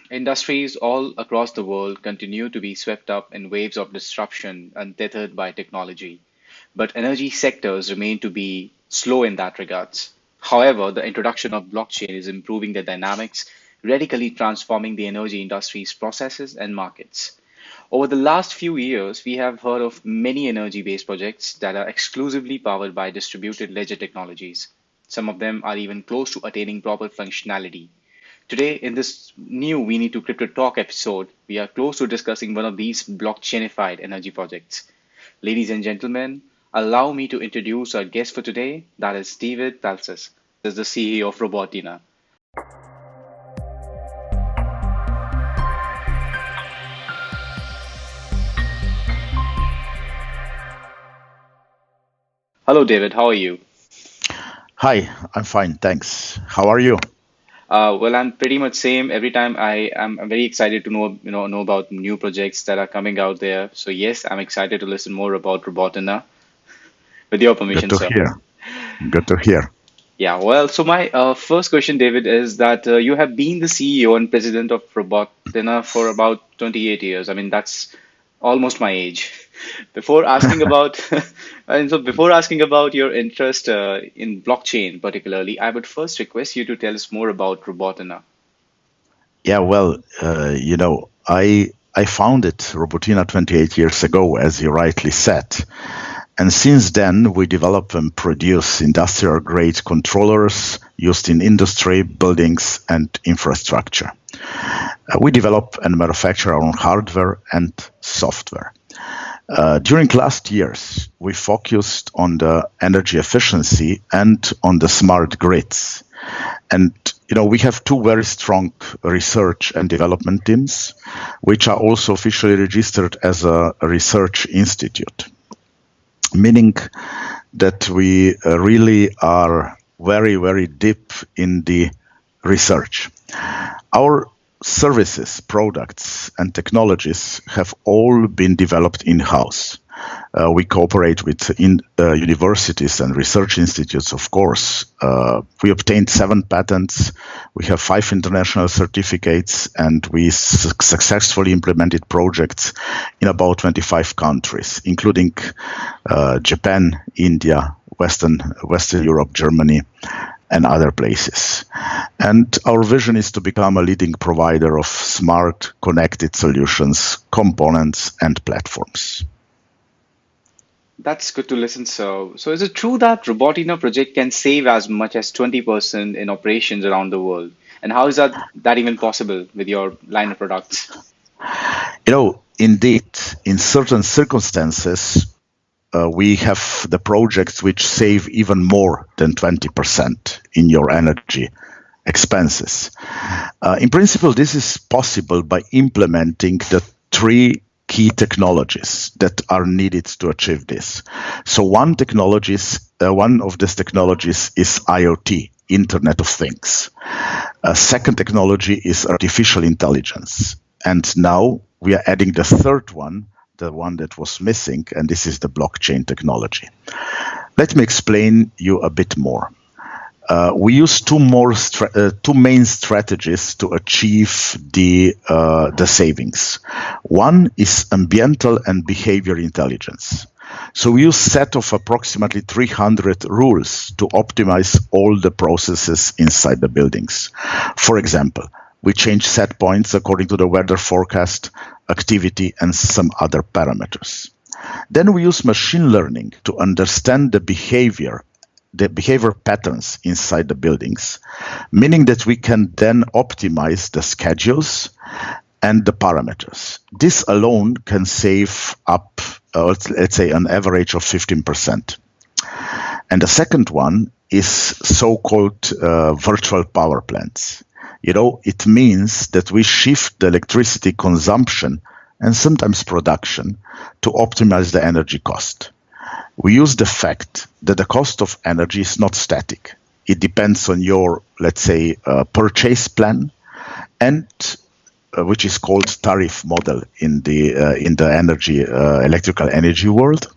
Industries all across the world continue to be swept up in waves of disruption untethered by technology, but energy sectors remain to be slow in that regards. However, the introduction of blockchain is improving the dynamics, radically transforming the energy industry's processes and markets. Over the last few years, we have heard of many energy-based projects that are exclusively powered by distributed ledger technologies. Some of them are even close to attaining proper functionality. Today, in this new We Need to Crypto Talk episode, we are close to discussing one of these blockchainified energy projects. Ladies and gentlemen, allow me to introduce our guest for today, that is David Pelcic, is the CEO of Robotina. Hello, David. How are you? Hi, I'm fine, thanks. How are you? Well, I'm pretty much same. Every time I'm very excited to know about new projects that are coming out there. So yes, I'm excited to listen more about Robotina. With your Good permission, to sir. hear. Good to hear. Yeah, well, so my first question, David, is that you have been the CEO and president of Robotina for about 28 years. I mean, that's almost my age. Before asking about, and so before asking about your interest in blockchain particularly, I would first request you to tell us more about Robotina. Yeah, well, I founded Robotina 28 years ago, as you rightly said. And since then, we develop and produce industrial-grade controllers used in industry, buildings, and infrastructure. We develop and manufacture our own hardware and software. During last years, we focused on the energy efficiency and on the smart grids. And we have two very strong research and development teams, which are also officially registered as a research institute, meaning that we really are very, very deep in the research. Our services, products, and technologies have all been developed in-house. We cooperate with universities and research institutes, of course. We obtained 7 patents. We have 5 international certificates, and we successfully implemented projects in about 25 countries, including Japan, India, Western Europe, Germany, and other places. And our vision is to become a leading provider of smart, connected solutions, components, and platforms. That's good to listen. So is it true that Robotina project can save as much as 20% in operations around the world? And how is that even possible with your line of products? Indeed, in certain circumstances, we have the projects which save even more than 20% in your energy expenses. In principle, this is possible by implementing the 3 key technologies that are needed to achieve this. So one of these technologies is IoT, Internet of Things. Second technology is artificial intelligence. And now we are adding the third one, the one that was missing, and this is the blockchain technology. Let me explain you a bit more. We use two main strategies to achieve the savings. One is ambiental and behavior intelligence. So we use a set of approximately 300 rules to optimize all the processes inside the buildings. For example, we change set points according to the weather forecast, activity, and some other parameters. Then we use machine learning to understand the behavior patterns inside the buildings, meaning that we can then optimize the schedules and the parameters. This alone can save up, let's say, an average of 15%. And the second one is so-called virtual power plants. It means that we shift the electricity consumption and sometimes production to optimize the energy cost. We use the fact that the cost of energy is not static. It depends on your, let's say, purchase plan, and which is called tariff model in the electrical energy world,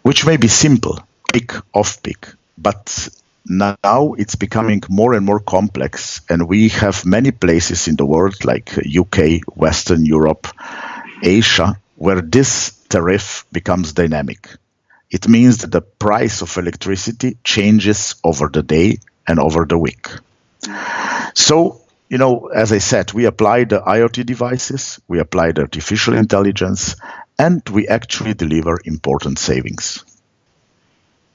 which may be simple, peak off peak, but now it's becoming more and more complex, and we have many places in the world like UK, Western Europe, Asia, where this tariff becomes dynamic. It means that the price of electricity changes over the day and over the week. So, as I said, we apply the IoT devices, we apply the artificial intelligence, and we actually deliver important savings.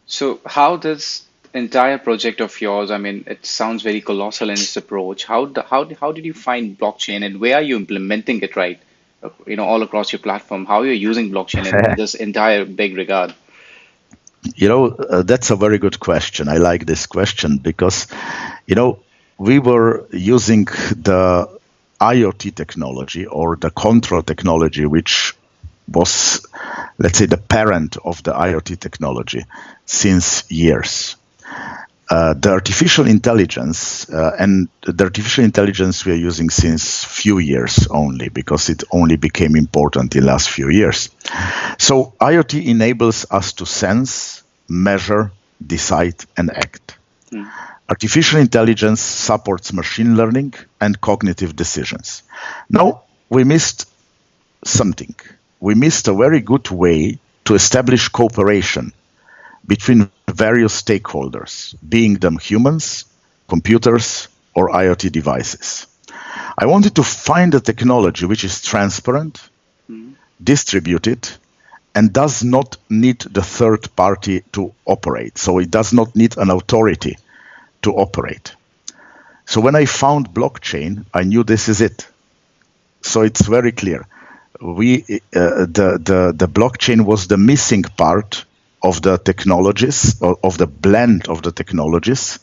So how does entire project of yours, I mean, it sounds very colossal in its approach. How did you find blockchain and where are you implementing it right? All across your platform. How are you using blockchain in this entire big regard? That's a very good question. I like this question because, we were using the IoT technology or the control technology, which was, let's say, the parent of the IoT technology since years. The artificial intelligence we are using since few years only, because it only became important in last few years. So IoT enables us to sense, measure, decide, and act. Artificial intelligence supports machine learning and cognitive decisions. Now, we missed something. We missed a very good way to establish cooperation between various stakeholders, being them humans, computers, or IoT devices. I wanted to find a technology which is transparent, distributed, and does not need the third party to operate. So it does not need an authority to operate. So when I found blockchain, I knew this is it. So it's very clear. The blockchain was the missing part of the technologies, of the blend of the technologies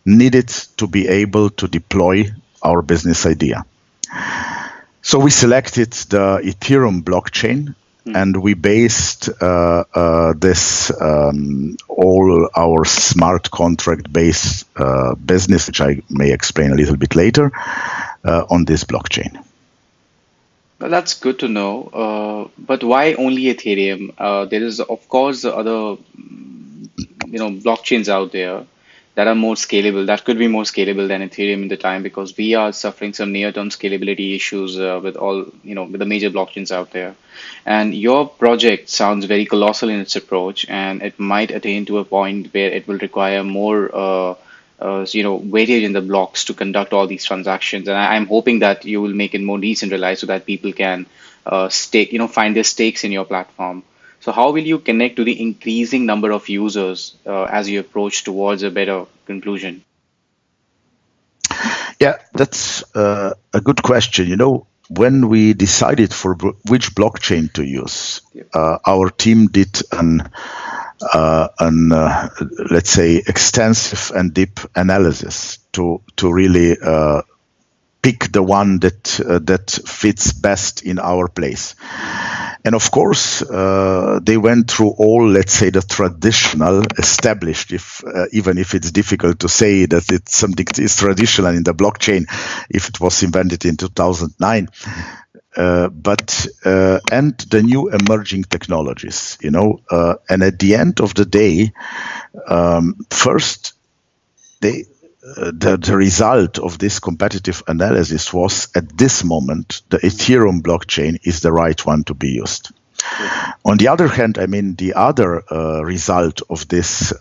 needed to be able to deploy our business idea. So we selected the Ethereum blockchain, and we based this all our smart contract-based business, which I may explain a little bit later, on this blockchain. Well, that's good to know. But why only Ethereum? There is, of course, the other, blockchains out there that are more scalable, that could be more scalable than Ethereum in the time, because we are suffering some near-term scalability issues with all, with the major blockchains out there. And your project sounds very colossal in its approach, and it might attain to a point where it will require more, weightage in the blocks to conduct all these transactions. And I'm hoping that you will make it more decentralized so that people can find their stakes in your platform. So how will you connect to the increasing number of users as you approach towards a better conclusion? Yeah, that's a good question. When we decided for which blockchain to use, our team did let's say, extensive and deep analysis to really pick the one that fits best in our place. And of course, they went through all, let's say, the traditional established, even if it's difficult to say that it's something that is traditional in the blockchain, if it was invented in 2009. And the new emerging technologies, and at the end of the day, first, the result of this competitive analysis was, at this moment, the Ethereum blockchain is the right one to be used. On the other hand, the other result of this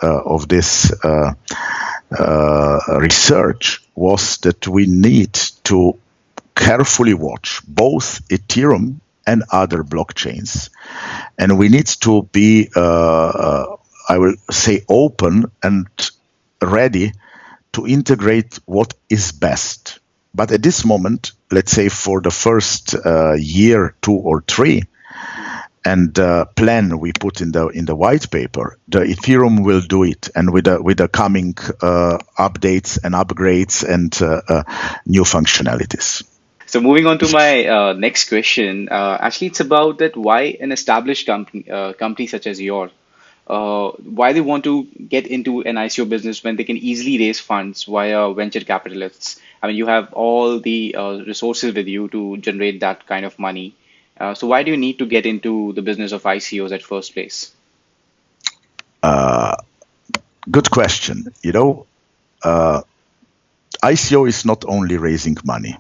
research was that we need to carefully watch both Ethereum and other blockchains, and we need to be, I will say, open and ready to integrate what is best. But at this moment, let's say for the first year, 2 or 3, and the plan we put in the white paper, the Ethereum will do it, and with the coming updates and upgrades and new functionalities. So moving on to my next question, actually it's about that why an established company such as yours, why they want to get into an ICO business when they can easily raise funds via venture capitalists. You have all the resources with you to generate that kind of money. So why do you need to get into the business of ICOs at first place? Good question. ICO is not only raising money.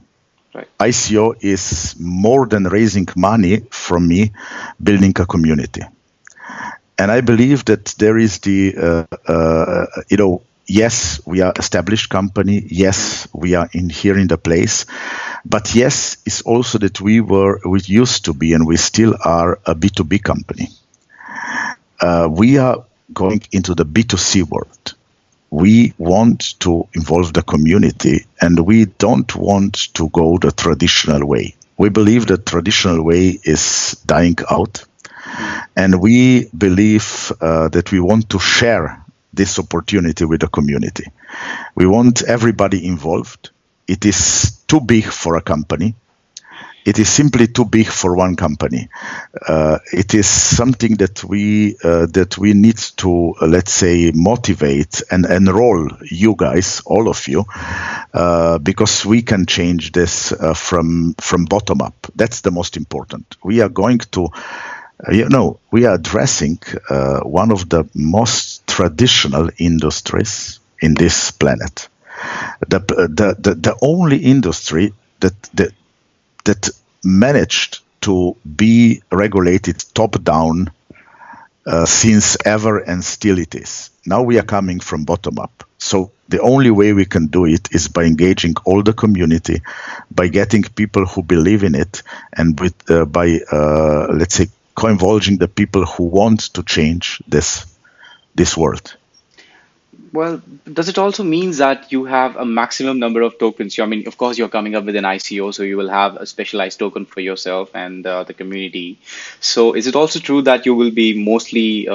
Right. ICO is more than raising money from me, building a community. And I believe that there is yes, we are established company. Yes, we are here in the place. But yes, it's also that we used to be, and we still are, a B2B company. We are going into the B2C world. We want to involve the community, and we don't want to go the traditional way. We believe the traditional way is dying out, and we believe that we want to share this opportunity with the community. We want everybody involved. It is too big for a company. It is simply too big for one company. It is something that we need to, let's say, motivate and enroll you guys, all of you, because we can change this from bottom up. That's the most important. We are going to, we are addressing one of the most traditional industries in this planet. The only industry that managed to be regulated top-down since ever, and still it is. Now we are coming from bottom up. So the only way we can do it is by engaging all the community, by getting people who believe in it, and by let's say, co-involving the people who want to change this world. Well, does it also mean that you have a maximum number of tokens? I mean, of course, you're coming up with an ICO, so you will have a specialized token for yourself and the community. So is it also true that you will be mostly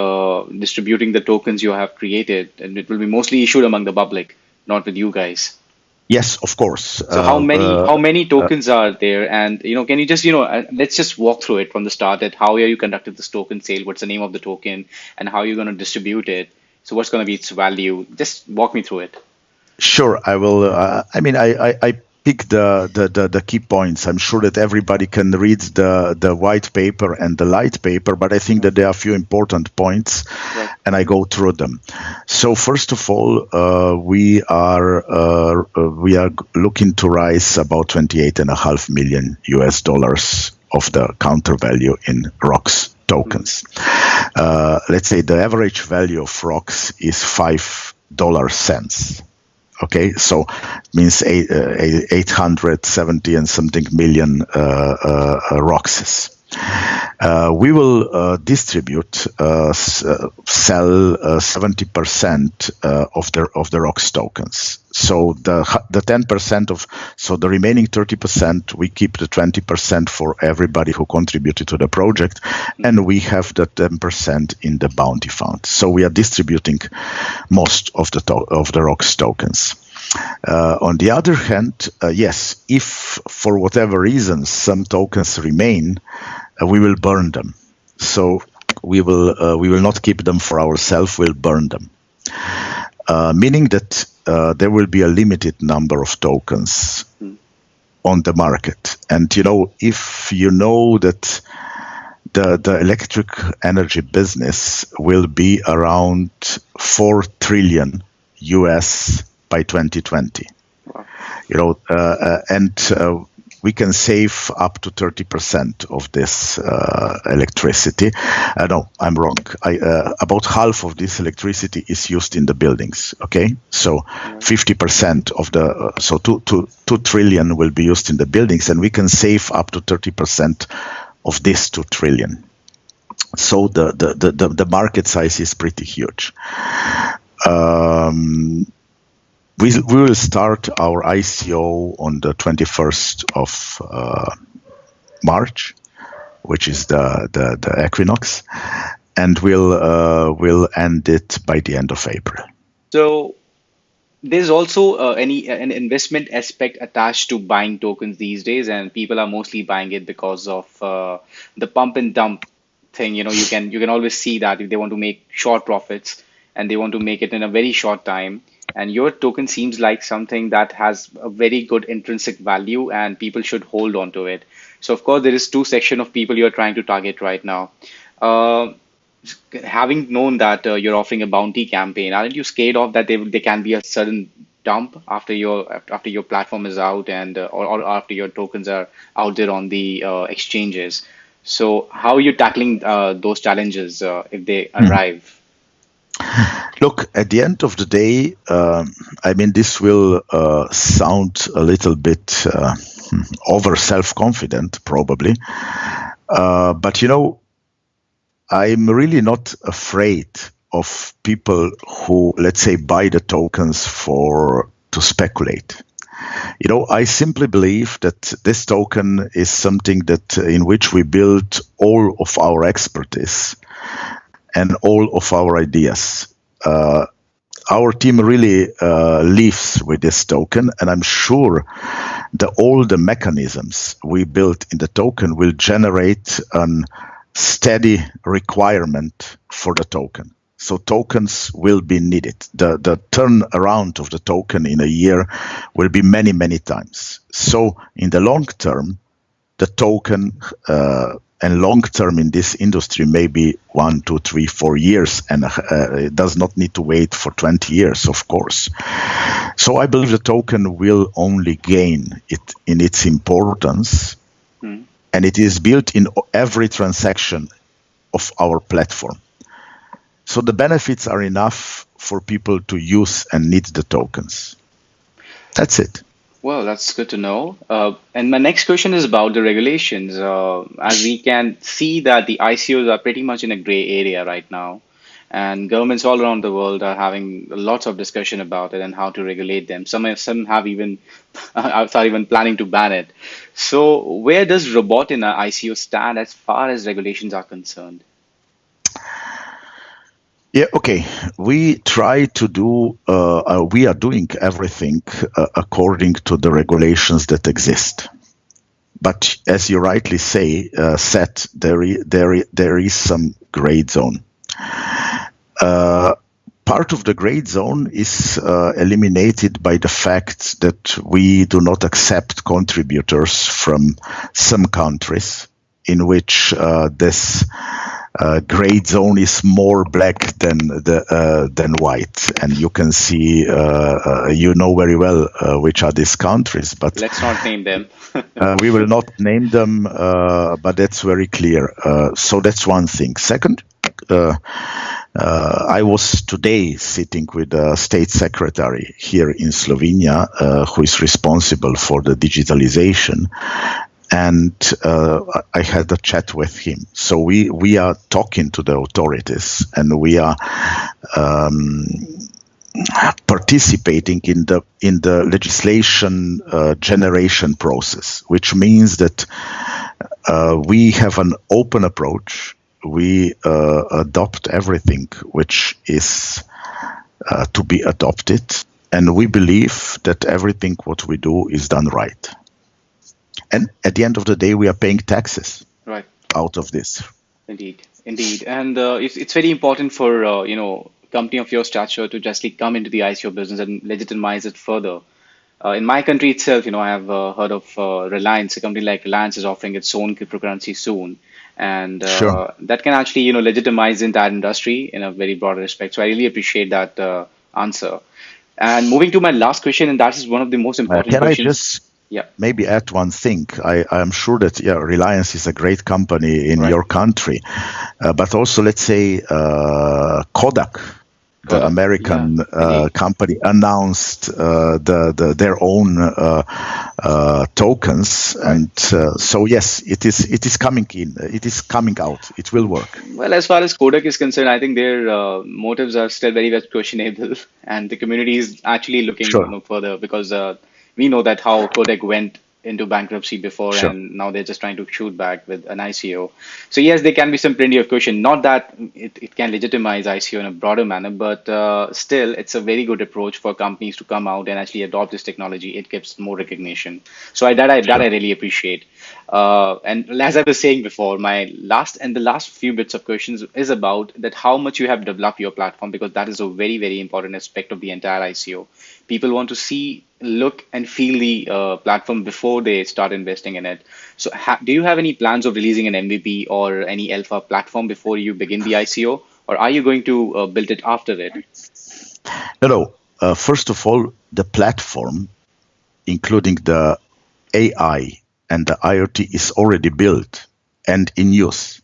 distributing the tokens you have created, and it will be mostly issued among the public, not with you guys? Yes, of course. So how many tokens are there? And can you just let's just walk through it from the start. That how are you conducted this token sale? What's the name of the token, and how you're going to distribute it? So what's going to be its value? Just walk me through it. Sure, I will. I pick the key points. I'm sure that everybody can read the white paper and the light paper, but I think that there are a few important points, right, and I go through them. So first of all, we are looking to raise about $28.5 million of the counter value in Roxx tokens. Let's say the average value of Roxx is $5. Okay, so it means 870 and something million Roxxes. We will distribute, sell 70% of the Roxx tokens. So the 10% so the remaining 30%, we keep the 20% for everybody who contributed to the project, and we have the 10% in the bounty fund. So we are distributing most of the Roxx tokens. On the other hand, yes, if for whatever reason some tokens remain, we will burn them. So we will not keep them for ourselves. We'll burn them, meaning that there will be a limited number of tokens on the market. And if you know that the electric energy business will be around $4 trillion US by 2020. Wow. And we can save up to 30% of this electricity. No, I'm wrong. About half of this electricity is used in the buildings. Okay, so 50% of the 2 trillion will be used in the buildings, and we can save up to 30% of this 2 trillion. So the market size is pretty huge. We will start our ICO on the 21st of March, which is the equinox, and we'll end it by the end of April. So there's also an investment aspect attached to buying tokens these days, and people are mostly buying it because of the pump and dump thing. You can always see that if they want to make short profits and they want to make it in a very short time. And your token seems like something that has a very good intrinsic value, and people should hold on to it. So of course, there is two sections of people you're trying to target right now. having known that you're offering a bounty campaign, aren't you scared of that there can be a sudden dump after your platform is out and or after your tokens are out there on the exchanges? So how are you tackling those challenges if they arrive? Look, at the end of the day, I mean, this will sound a little bit over self-confident, probably. But, I'm really not afraid of people who, let's say, buy the tokens to speculate. I simply believe that this token is something that in which we build all of our expertise and all of our ideas. Our team really lives with this token, and I'm sure that all the mechanisms we built in the token will generate a steady requirement for the token. So tokens will be needed. The turnaround of the token in a year will be many, many times. So in the long term, the token and long term in this industry, maybe 1, 2, 3, 4 years, and it does not need to wait for 20 years, of course. So I believe the token will only gain it in its importance, and it is built in every transaction of our platform. So the benefits are enough for people to use and need the tokens. That's it. Well, that's good to know. And my next question is about the regulations. As we can see that the ICOs are pretty much in a gray area right now, and governments all around the world are having lots of discussion about it and how to regulate them. Some have even are even planning to ban it. So where does Robotina ICO stand as far as regulations are concerned? Yeah, okay. We try to do, we are doing everything according to the regulations that exist. But as you rightly said, there is some gray zone. Part of the gray zone is eliminated by the fact that we do not accept contributors from some countries in which this gray zone is more black than white, and you can see, you know very well which are these countries. But let's not name them. We will not name them, but that's very clear. So that's one thing. Second, I was today sitting with a state secretary here in Slovenia, who is responsible for the digitalization. And I had a chat with him. So we are talking to the authorities, and we are participating in the legislation generation process, which means that we have an open approach. We adopt everything which is to be adopted, and we believe that everything what we do is done right. And at the end of the day, we are paying taxes out of this. Indeed. And it's very important for, company of your stature to just come into the ICO business and legitimize it further. In my country itself, I have heard of Reliance. A company like Reliance is offering its own cryptocurrency soon. And Sure. that can actually, legitimize the entire industry in a very broad respect. So I really appreciate that answer. And moving to my last question, and that is one of the most important Can questions. I just maybe add one thing? I'm sure that Reliance is a great company in your country, but also let's say Kodak, the American company, announced their own tokens, and so yes, it is coming in, it is coming out, it will work. Well, as far as Kodak is concerned, I think their motives are still very much questionable, and the community is actually looking further because we know that how Kodak went into bankruptcy before, and now they're just trying to shoot back with an ICO. So yes, there can be some plenty of question. Not that it can legitimize ICO in a broader manner, but still, it's a very good approach for companies to come out and actually adopt this technology. It gives more recognition. So that I really appreciate. And as I was saying before, the last few bits of questions is about that how much you have developed your platform, because that is a very, very important aspect of the entire ICO. People want to see, look, and feel the platform before they start investing in it. So, do you have any plans of releasing an MVP or any alpha platform before you begin the ICO, or are you going to build it after it? No, no. First of all, the platform, including the AI and the IoT, is already built and in use.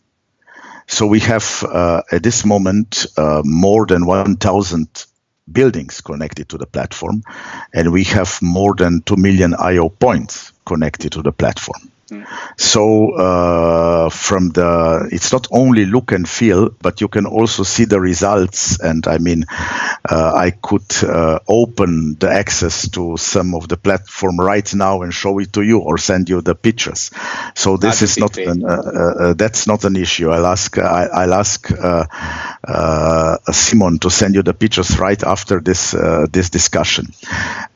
So we have at this moment more than 1,000 buildings connected to the platform, and we have more than 2 million IO points connected to the platform. So it's not only look and feel, but you can also see the results. And I mean, I could open the access to some of the platform right now and show it to you, or send you the pictures. So this is not that's not an issue. I'll ask Simon to send you the pictures right after this discussion,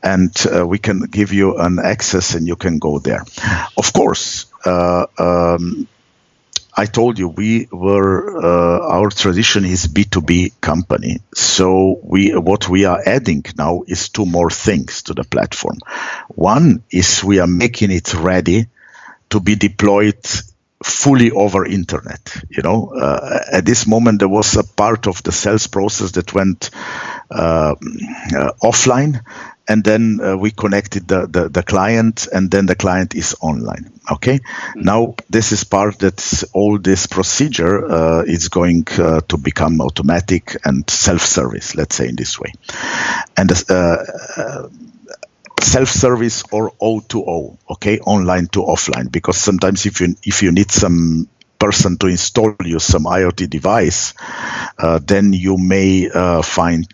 and we can give you an access, and you can go there. Of course. I told you our tradition is B2B company. So what we are adding now is two more things to the platform. One is we are making it ready to be deployed fully over internet. At this moment, there was a part of the sales process that went offline, and then we connected the client, and then the client is online. Okay. Now this is part that all this procedure is going to become automatic and self-service, let's say in this way. And self-service or O2O, okay, online to offline, because sometimes if you need some person to install you some IoT device, then you may find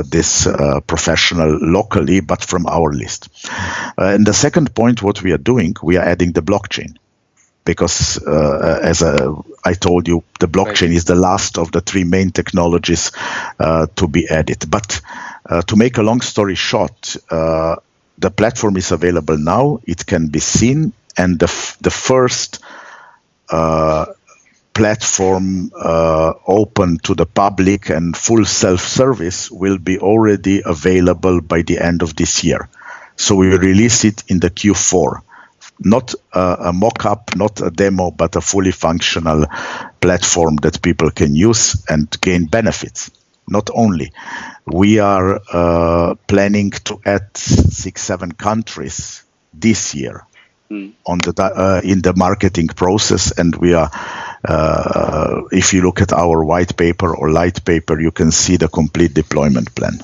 this professional locally, but from our list. And the second point, what we are doing, we are adding the blockchain. Because as I told you, the blockchain is the last of the three main technologies to be added. But to make a long story short, the platform is available now. It can be seen, and the first platform open to the public and full self-service will be already available by the end of this year. So we will release it in the Q4. Not a mock-up, not a demo, but a fully functional platform that people can use and gain benefits. Not only, we are planning to add 6-7 countries this year on in the marketing process, and we are. If you look at our white paper or light paper, you can see the complete deployment plan.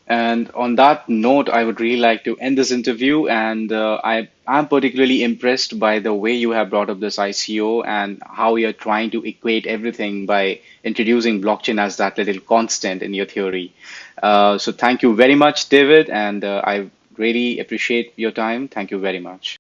And on that note, I would really like to end this interview. And I'm particularly impressed by the way you have brought up this ICO and how you're trying to equate everything by introducing blockchain as that little constant in your theory. So thank you very much, David. And I really appreciate your time. Thank you very much.